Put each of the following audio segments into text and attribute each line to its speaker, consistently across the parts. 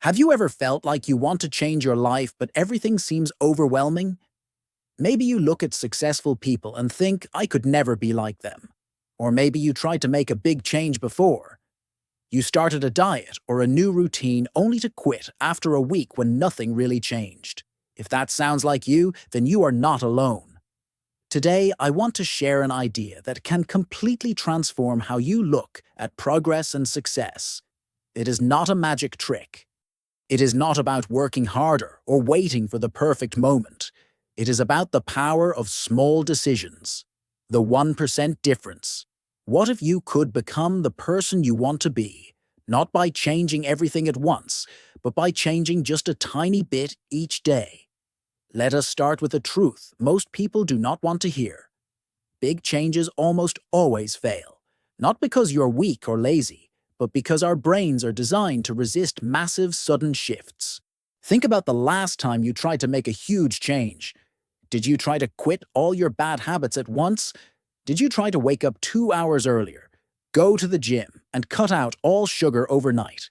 Speaker 1: Have you ever felt like you want to change your life, but everything seems overwhelming? Maybe you look at successful people and think, I could never be like them. Or maybe you tried to make a big change before. You started a diet or a new routine only to quit after a week when nothing really changed. If that sounds like you, then you are not alone. Today, I want to share an idea that can completely transform how you look at progress and success. It is not a magic trick. It is not about working harder or waiting for the perfect moment. It is about the power of small decisions. The 1% difference. What if you could become the person you want to be, not by changing everything at once, but by changing just a tiny bit each day? Let us start with a truth most people do not want to hear. Big changes almost always fail, not because you're weak or lazy, but because our brains are designed to resist massive, sudden shifts. Think about the last time you tried to make a huge change. Did you try to quit all your bad habits at once? Did you try to wake up 2 hours earlier, go to the gym, and cut out all sugar overnight?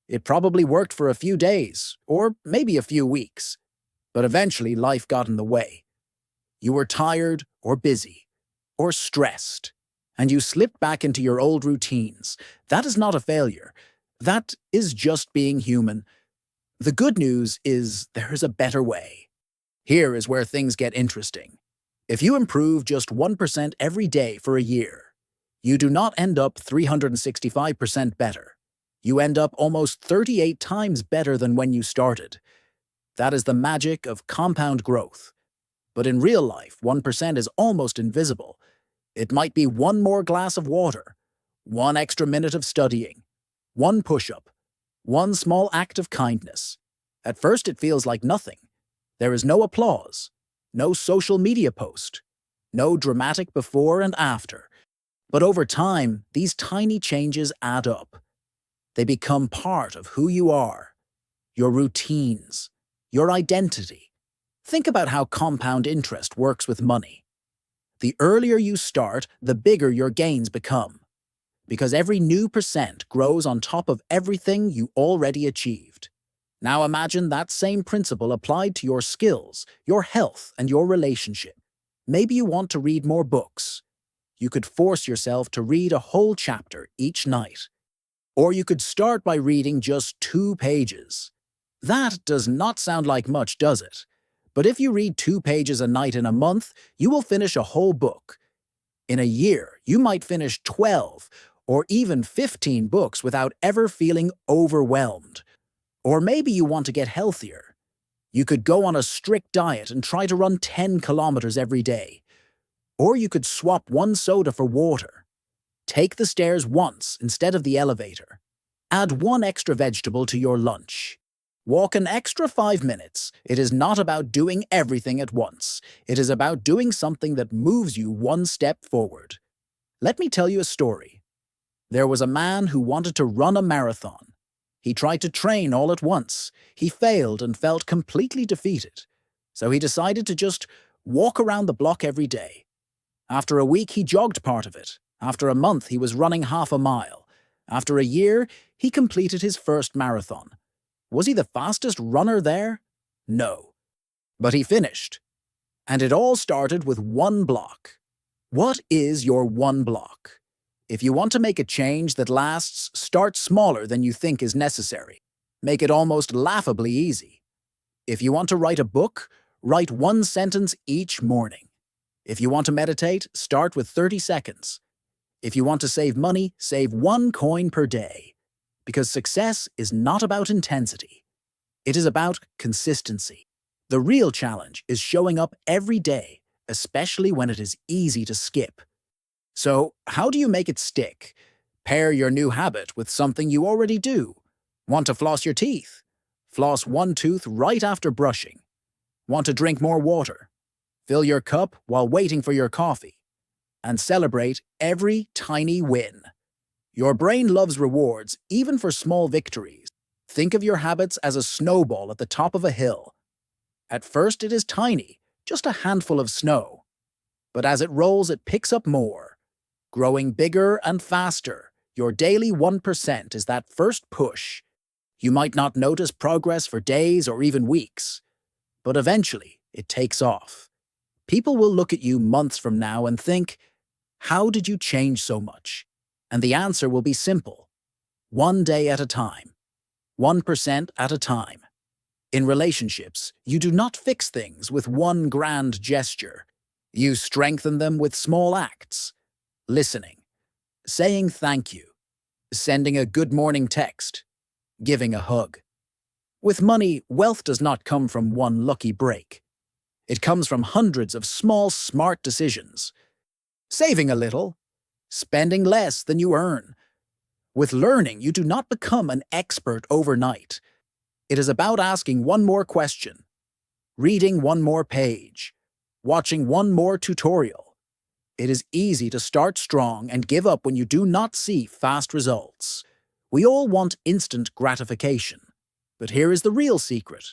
Speaker 1: It probably worked for a few days, or maybe a few weeks. But eventually life got in the way. You were tired, or busy, or stressed, and you slipped back into your old routines. That is not a failure. That is just being human. The good news is there is a better way. Here is where things get interesting. If you improve just 1% every day for a year, you do not end up 365% better. You end up almost 38 times better than when you started. That is the magic of compound growth. But in real life, 1% is almost invisible. It might be one more glass of water, one extra minute of studying, one push-up, one small act of kindness. At first it feels like nothing. There is no applause, no social media post, no dramatic before and after. But over time, these tiny changes add up. They become part of who you are, your routines, your identity. Think about how compound interest works with money. The earlier you start, the bigger your gains become, because every new percent grows on top of everything you already achieved. Now imagine that same principle applied to your skills, your health, and your relationship. Maybe you want to read more books. You could force yourself to read a whole chapter each night. Or you could start by reading just 2 pages. That does not sound like much, does it? But if you read 2 pages a night in a month, you will finish a whole book. In a year, you might finish 12 or even 15 books without ever feeling overwhelmed. Or maybe you want to get healthier. You could go on a strict diet and try to run 10 kilometers every day. Or you could swap one soda for water. Take the stairs once instead of the elevator. Add one extra vegetable to your lunch. Walk an extra 5 minutes. It is not about doing everything at once. It is about doing something that moves you one step forward. Let me tell you a story. There was a man who wanted to run a marathon. He tried to train all at once. He failed and felt completely defeated. So he decided to just walk around the block every day. After a week, he jogged part of it. After a month, he was running half a mile. After a year, he completed his first marathon. Was he the fastest runner there? No. But he finished. And it all started with one block. What is your one block? If you want to make a change that lasts, start smaller than you think is necessary. Make it almost laughably easy. If you want to write a book, write 1 sentence each morning. If you want to meditate, start with 30 seconds. If you want to save money, save 1 coin per day. Because success is not about intensity. It is about consistency. The real challenge is showing up every day, especially when it is easy to skip. So, how do you make it stick? Pair your new habit with something you already do. Want to floss your teeth? Floss 1 tooth right after brushing. Want to drink more water? Fill your cup while waiting for your coffee. And celebrate every tiny win. Your brain loves rewards, even for small victories. Think of your habits as a snowball at the top of a hill. At first it is tiny, just a handful of snow. But as it rolls, it picks up more. Growing bigger and faster, your daily 1% is that first push. You might not notice progress for days or even weeks, but eventually it takes off. People will look at you months from now and think, how did you change so much? And the answer will be simple. One day at a time. 1% at a time. In relationships, you do not fix things with one grand gesture. You strengthen them with small acts. Listening. Saying thank you. Sending a good morning text. Giving a hug. With money, wealth does not come from one lucky break. It comes from hundreds of small, smart decisions. Saving a little. Spending less than you earn. With learning, you do not become an expert overnight. It is about asking one more question, reading one more page, watching one more tutorial. It is easy to start strong and give up when you do not see fast results. We all want instant gratification. But here is the real secret.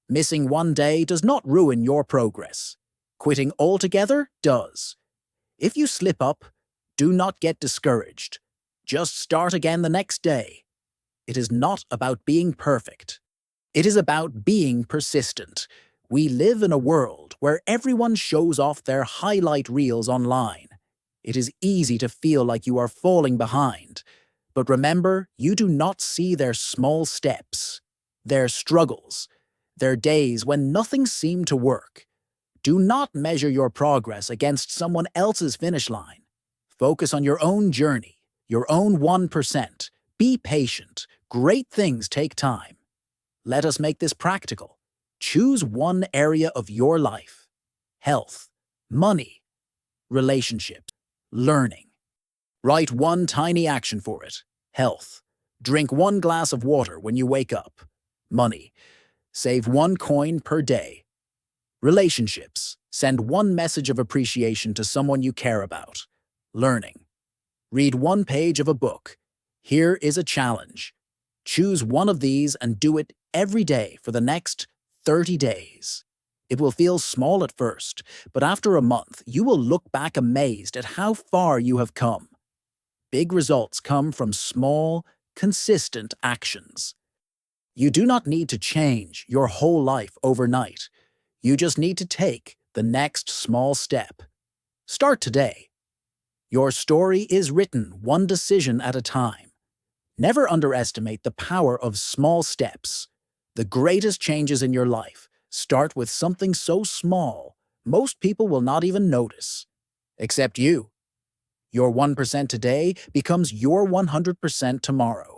Speaker 1: Missing one day does not ruin your progress. Quitting altogether does. If you slip up, do not get discouraged. Just start again the next day. It is not about being perfect. It is about being persistent. We live in a world where everyone shows off their highlight reels online. It is easy to feel like you are falling behind. But remember, you do not see their small steps, their struggles, their days when nothing seemed to work. Do not measure your progress against someone else's finish line. Focus on your own journey. Your own 1%. Be patient. Great things take time. Let us make this practical. Choose one area of your life. Health, money, relationships, learning. Write one tiny action for it. Health. Drink one glass of water when you wake up. Money. Save one coin per day. Relationships. Send one message of appreciation to someone you care about. Learning. Read one page of a book. Here is a challenge. Choose one of these and do it every day for the next 30 days. It will feel small at first, but after a month, you will look back amazed at how far you have come. Big results come from small, consistent actions. You do not need to change your whole life overnight. You just need to take the next small step. Start today. Your story is written one decision at a time. Never underestimate the power of small steps. The greatest changes in your life start with something so small, most people will not even notice. Except you. Your 1% today becomes your 100% tomorrow.